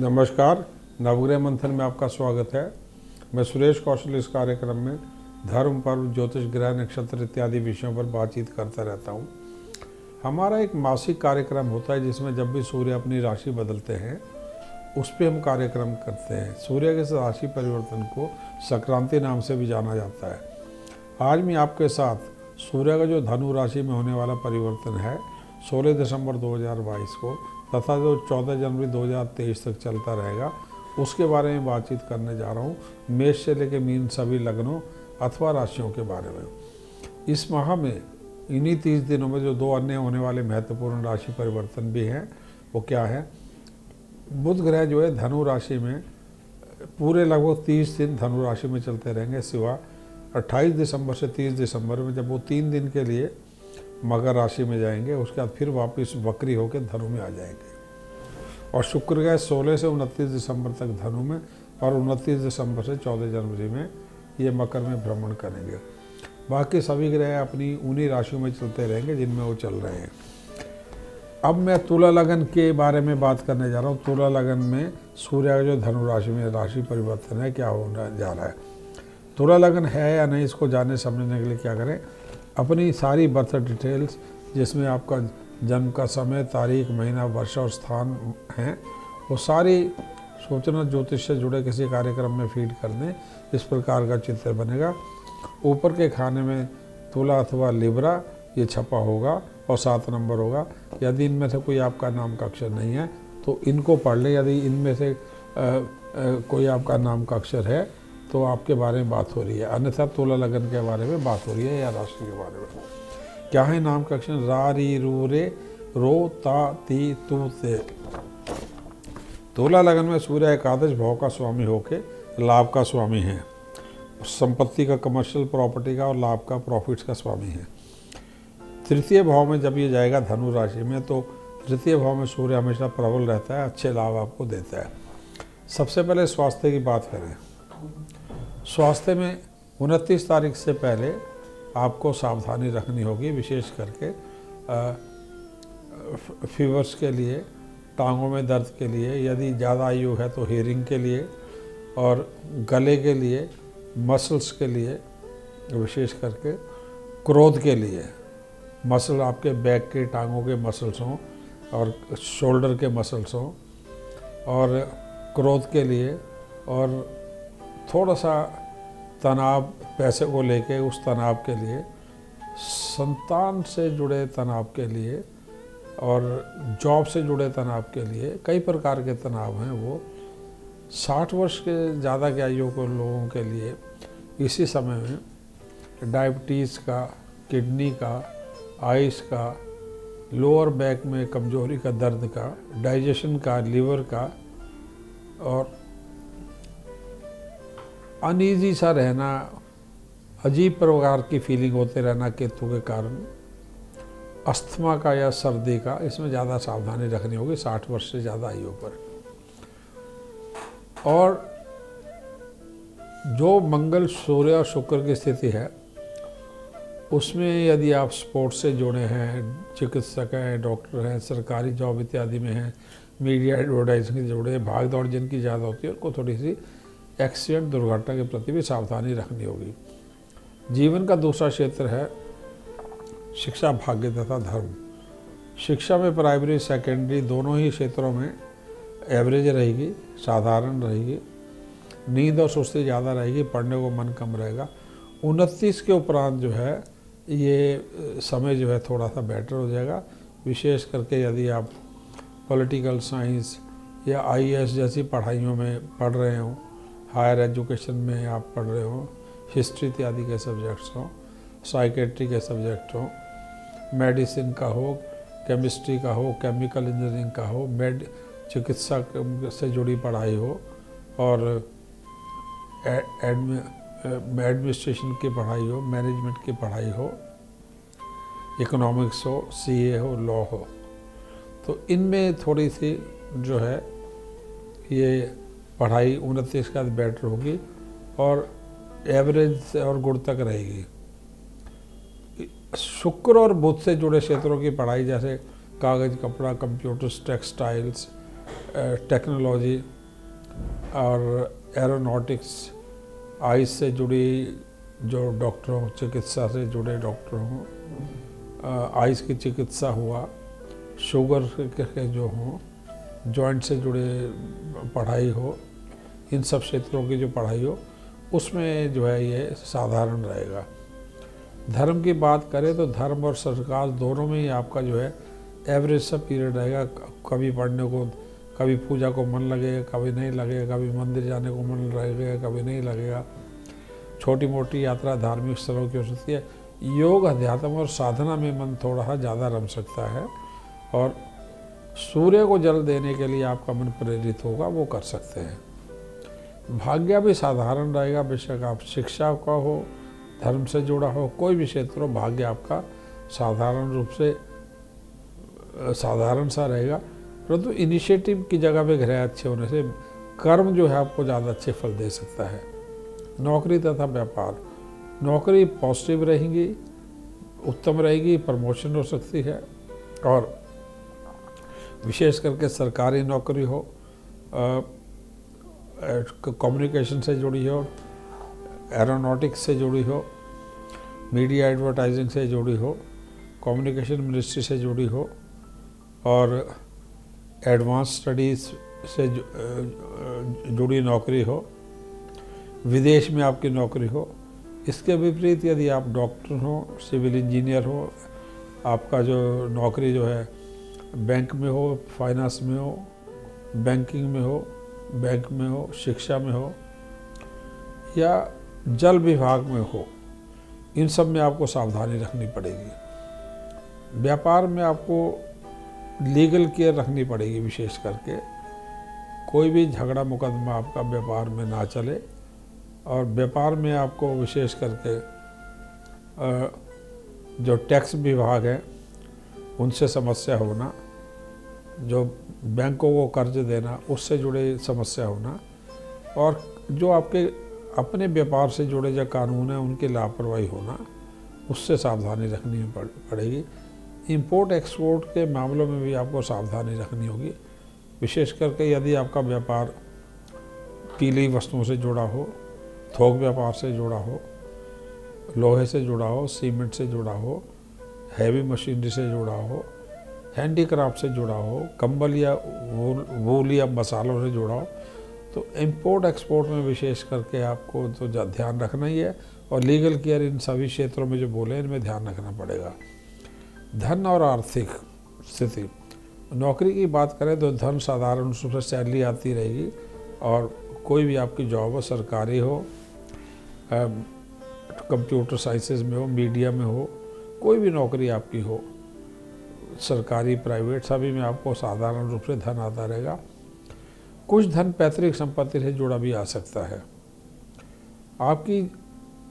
नमस्कार, नवग्रह मंथन में आपका स्वागत है। मैं सुरेश कौशल इस कार्यक्रम में धर्म, पर्व, ज्योतिष, ग्रह, नक्षत्र इत्यादि विषयों पर बातचीत करता रहता हूँ। हमारा एक मासिक कार्यक्रम होता है जिसमें जब भी सूर्य अपनी राशि बदलते हैं उस पर हम कार्यक्रम करते हैं। सूर्य के राशि परिवर्तन को संक्रांति नाम से भी जाना जाता है। आज मैं आपके साथ सूर्य का जो धनु राशि में होने वाला परिवर्तन है 16 दिसंबर 2022 को तथा जो 14 जनवरी 2023 तक चलता रहेगा उसके बारे में बातचीत करने जा रहा हूँ। मेष से लेकर मीन सभी लग्नों अथवा राशियों के बारे में। इस माह में इन्हीं 30 दिनों में जो दो अन्य होने वाले महत्वपूर्ण राशि परिवर्तन भी हैं वो क्या है। बुध ग्रह जो है धनु राशि में पूरे लगभग 30 दिन धनु राशि में चलते रहेंगे, सिवा 28 दिसंबर से 30 दिसंबर में जब वो 3 दिन के लिए मकर राशि में जाएंगे, उसके बाद फिर वापस वक्री होकर धनु में आ जाएंगे। और शुक्र ग्रह 16 से 29 दिसंबर तक धनु में और 29 दिसंबर से 14 जनवरी में ये मकर में भ्रमण करेंगे। बाकी सभी ग्रह अपनी उन्हीं राशियों में चलते रहेंगे जिनमें वो चल रहे हैं। अब मैं तुला लगन के बारे में बात करने जा रहा हूँ। तुला लगन में सूर्य का जो धनु राशि में राशि परिवर्तन है क्या होने जा रहा है। तुला लगन है या नहीं इसको जानने समझने के लिए क्या करें, अपनी सारी बर्थ डिटेल्स जिसमें आपका जन्म का समय, तारीख, महीना, वर्ष और स्थान हैं वो सारी सूचना ज्योतिष से जुड़े किसी कार्यक्रम में फीड कर दें। इस प्रकार का चित्र बनेगा। ऊपर के खाने में तुला अथवा लिब्रा ये छपा होगा और 7 नंबर होगा। यदि इनमें से कोई आपका नाम का अक्षर नहीं है तो इनको पढ़ लें। यदि इनमें से कोई आपका नाम का अक्षर है तो आपके बारे में बात हो रही है, अन्यथा तुला लगन के बारे में बात हो रही है या राशि के बारे में। क्या है नाम का अक्षर? रा, री, रू, रे, रो, ता, ती, तू, ते। तुला लगन में सूर्य एकादश भाव का स्वामी होके लाभ का स्वामी है, संपत्ति का, कमर्शियल प्रॉपर्टी का और लाभ का, प्रॉफिट्स का स्वामी है। तृतीय भाव में जब ये जाएगा धनु राशि में तो तृतीय भाव में सूर्य हमेशा प्रबल रहता है, अच्छे लाभ आपको देता है। सबसे पहले स्वास्थ्य की बात करें। स्वास्थ्य में 29 तारीख से पहले आपको सावधानी रखनी होगी, विशेष करके फीवर्स के लिए, टांगों में दर्द के लिए, यदि ज़्यादा आयु है तो हेयरिंग के लिए और गले के लिए, मसल्स के लिए, विशेष करके क्रोध के लिए। मसल आपके बैक के, टांगों के मसल्स हों और शोल्डर के मसल्स हों, और क्रोध के लिए, और थोड़ा सा तनाव पैसे को लेके उस तनाव के लिए, संतान से जुड़े तनाव के लिए और जॉब से जुड़े तनाव के लिए, कई प्रकार के तनाव हैं वो 60 वर्ष के ज़्यादा के आयु को लोगों के लिए इसी समय में डायबिटीज़ का, किडनी का, आइस का, लोअर बैक में कमजोरी का, दर्द का, डाइजेशन का, लीवर का, और अनईजी सा रहना, अजीब प्रकार की फीलिंग होते रहना केतु के कारण, अस्थमा का या सर्दी का, इसमें ज़्यादा सावधानी रखनी होगी 60 वर्ष से ज़्यादा आयु पर। और जो मंगल, सूर्य और शुक्र की स्थिति है उसमें यदि आप स्पोर्ट्स से जुड़े हैं, चिकित्सक हैं, डॉक्टर हैं, सरकारी जॉब इत्यादि में हैं, मीडिया एडवर्टाइजिंग से जुड़े, भाग दौड़ जिनकी ज़्यादा होती है उनको थोड़ी सी एक्सीडेंट, दुर्घटना के प्रति भी सावधानी रखनी होगी। जीवन का दूसरा क्षेत्र है शिक्षा, भाग्य तथा धर्म। शिक्षा में प्राइमरी, सेकेंडरी दोनों ही क्षेत्रों में एवरेज रहेगी, साधारण रहेगी। नींद और सुस्ती ज़्यादा रहेगी, पढ़ने को मन कम रहेगा। 29 के उपरांत जो है ये समय जो है थोड़ा सा बेटर हो जाएगा, विशेष करके यदि आप पॉलिटिकल साइंस या आईएएस जैसी पढ़ाइयों में पढ़ रहे हो, हायर एजुकेशन में आप पढ़ रहे हो, हिस्ट्री इत्यादि के सब्जेक्ट्स हों, साइकेट्री के सब्जेक्ट हों, मेडिसिन का हो, केमिस्ट्री का हो, केमिकल इंजीनियरिंग का हो, चिकित्सा से जुड़ी पढ़ाई हो, और एडमिनिस्ट्रेशन की पढ़ाई हो, मैनेजमेंट की पढ़ाई हो, इकोनॉमिक्स हो, सीए हो, लॉ हो, तो इनमें थोड़ी सी जो है ये पढ़ाई 29 का बेटर होगी और एवरेज और गुण तक रहेगी। शुक्र और बुध से जुड़े क्षेत्रों की पढ़ाई जैसे कागज़, कपड़ा, कंप्यूटर्स, टेक्सटाइल्स, टेक्नोलॉजी और एरोनॉटिक्स, आइस से जुड़ी जो डॉक्टर हों, चिकित्सा से जुड़े डॉक्टर हों, आइस की चिकित्सा हुआ, शुगर के जो हों, जॉइंट से जुड़े पढ़ाई हो, इन सब क्षेत्रों की जो पढ़ाई हो उसमें जो है ये साधारण रहेगा। धर्म की बात करें तो धर्म और सरकार दोनों में ही आपका जो है एवरेज सा पीरियड रहेगा। कभी पढ़ने को, कभी पूजा को मन लगेगा, कभी नहीं लगेगा, कभी मंदिर जाने को मन लगेगा, कभी नहीं लगेगा। छोटी मोटी यात्रा धार्मिक स्थलों की हो सकती है। योग, अध्यात्म और साधना में मन थोड़ा सा ज़्यादा रम सकता है और सूर्य को जल देने के लिए आपका मन प्रेरित होगा, वो कर सकते हैं। भाग्य भी साधारण रहेगा, बेशक आप शिक्षा का हो, धर्म से जुड़ा हो, कोई भी क्षेत्र हो, भाग्य आपका साधारण रूप से साधारण सा रहेगा। परंतु इनिशिएटिव की जगह पे ग्रह अच्छे होने से कर्म जो है आपको ज़्यादा अच्छे फल दे सकता है। नौकरी तथा व्यापार, नौकरी पॉजिटिव रहेगी, उत्तम रहेगी, प्रमोशन हो सकती है और विशेष करके सरकारी नौकरी हो, कम्युनिकेशन से जुड़ी हो, एरोनॉटिक्स से जुड़ी हो, मीडिया एडवर्टाइजिंग से जुड़ी हो, कम्युनिकेशन मिनिस्ट्री से जुड़ी हो और एडवांस स्टडीज़ से जुड़ी नौकरी हो, विदेश में आपकी नौकरी हो। इसके विपरीत यदि आप डॉक्टर हो, सिविल इंजीनियर हो, आपका जो नौकरी जो है बैंक में हो, फाइनेंस में हो, बैंकिंग में हो, बैंक में हो, शिक्षा में हो या जल विभाग में हो, इन सब में आपको सावधानी रखनी पड़ेगी। व्यापार में आपको लीगल केयर रखनी पड़ेगी, विशेष करके कोई भी झगड़ा मुकदमा आपका व्यापार में ना चले और व्यापार में आपको विशेष करके जो टैक्स विभाग है उनसे समस्या होना, जो बैंकों को कर्ज देना उससे जुड़े समस्या होना और जो आपके अपने व्यापार से जुड़े जो कानून हैं उनकी लापरवाही होना, उससे सावधानी रखनी पड़ेगी। इंपोर्ट एक्सपोर्ट के मामलों में भी आपको सावधानी रखनी होगी, विशेष करके यदि आपका व्यापार पीली वस्तुओं से जुड़ा हो, थोक व्यापार से जुड़ा हो, लोहे से जुड़ा हो, सीमेंट से जुड़ा हो, हैवी मशीनरी से जुड़ा हो, हैंडीक्राफ्ट से जुड़ा हो, कंबल या वूल या मसालों से जुड़ा हो, तो इंपोर्ट एक्सपोर्ट में विशेष करके आपको तो ध्यान रखना ही है और लीगल केयर इन सभी क्षेत्रों में जो बोले इनमें ध्यान रखना पड़ेगा। धन और आर्थिक स्थिति, नौकरी की बात करें तो धन साधारण रूप से सैलरी आती रहेगी और कोई भी आपकी जॉब हो, सरकारी हो, कंप्यूटर साइंसेज में हो, मीडिया में हो, कोई भी नौकरी आपकी हो, सरकारी प्राइवेट सभी में आपको साधारण रूप से धन आता रहेगा। कुछ धन पैतृक संपत्ति से जुड़ा भी आ सकता है। आपकी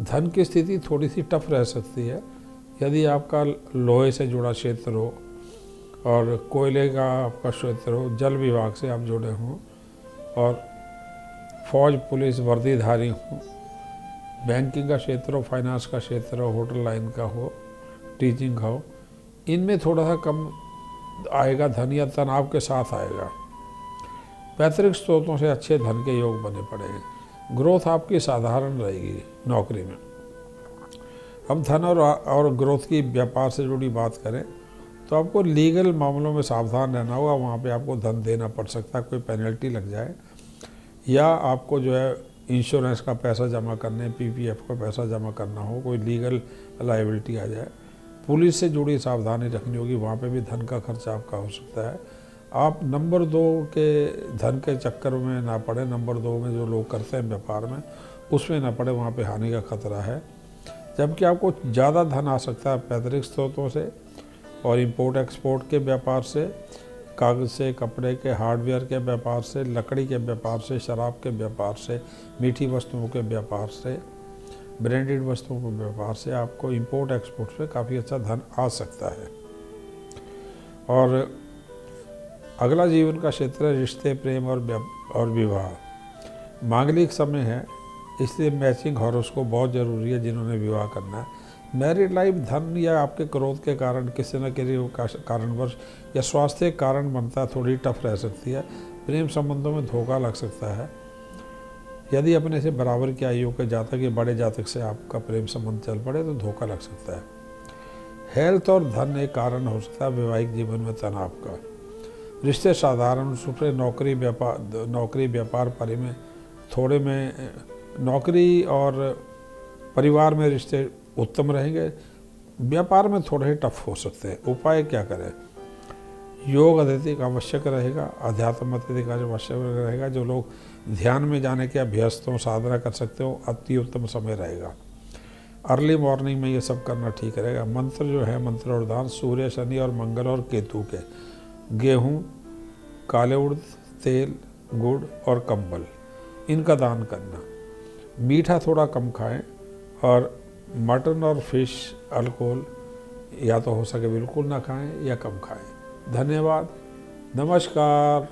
धन की स्थिति थोड़ी सी टफ रह सकती है यदि आपका लोहे से जुड़ा क्षेत्र हो और कोयले का आपका क्षेत्र हो, जल विभाग से आप जुड़े हों और फौज पुलिस वर्दीधारी हों, बैंकिंग का क्षेत्र हो, फाइनेंस का क्षेत्र हो, होटल लाइन का हो, टीचिंग का हो, इनमें थोड़ा सा कम आएगा धन या तनाव के साथ आएगा। पैतृक स्रोतों से अच्छे धन के योग बने पड़ेंगे। ग्रोथ आपकी साधारण रहेगी नौकरी में। अब धन और ग्रोथ की व्यापार से जुड़ी बात करें तो आपको लीगल मामलों में सावधान रहना होगा। वहाँ पे आपको धन देना पड़ सकता है, कोई पेनल्टी लग जाए या आपको जो है इंश्योरेंस का पैसा जमा करने, पीपीएफ का पैसा जमा करना हो, कोई लीगल लायबिलिटी आ जाए। पुलिस से जुड़ी सावधानी रखनी होगी, वहाँ पे भी धन का खर्चा आपका हो सकता है। आप नंबर 2 के धन के चक्कर में ना पड़े, नंबर 2 में जो लोग करते हैं व्यापार में उसमें ना पड़े, वहाँ पे हानि का खतरा है। जबकि आपको ज़्यादा धन आ सकता है पैतृक स्रोतों से और इंपोर्ट एक्सपोर्ट के व्यापार से, कागज़ से, कपड़े के, हार्डवेयर के व्यापार से, लकड़ी के व्यापार से, शराब के व्यापार से, मीठी वस्तुओं के व्यापार से, ब्रांडेड वस्तुओं के व्यापार से आपको इंपोर्ट एक्सपोर्ट से काफ़ी अच्छा धन आ सकता है। और अगला जीवन का क्षेत्र है रिश्ते, प्रेम और विवाह। मांगलिक समय है, इसलिए मैचिंग हॉरोस्कोप बहुत ज़रूरी है जिन्होंने विवाह करना है। मैरिड लाइफ धन या आपके क्रोध के कारण किसी न किसी कारणवश या स्वास्थ्य के कारण बनता है, थोड़ी टफ रह सकती है। प्रेम संबंधों में धोखा लग सकता है। यदि अपने से बराबर की आयु के जातक या बड़े जातक से आपका प्रेम संबंध चल पड़े तो धोखा लग सकता है। हेल्थ और धन एक कारण हो सकता है वैवाहिक जीवन में तनाव का। रिश्ते साधारण रूप से नौकरी व्यापार में थोड़े में नौकरी और परिवार में रिश्ते उत्तम रहेंगे। व्यापार में थोड़े टफ हो सकते हैं। उपाय क्या करें? योग अत्यधिक आवश्यक रहेगा, अध्यात्म अत्यधिक आवश्यक रहेगा। जो लोग ध्यान में जाने के अभ्यस्त हों, साधना कर सकते हो, अति उत्तम समय रहेगा। अर्ली मॉर्निंग में ये सब करना ठीक रहेगा। मंत्र जो है, मंत्र और दान सूर्य, शनि और मंगल और केतु के गेहूँ, काले उड़द, तेल, गुड़ और कंबल, इनका दान करना। मीठा थोड़ा कम खाएं और मटन और फिश, अल्कोहल या तो हो सके बिल्कुल ना खाएं या कम खाएं। धन्यवाद। नमस्कार।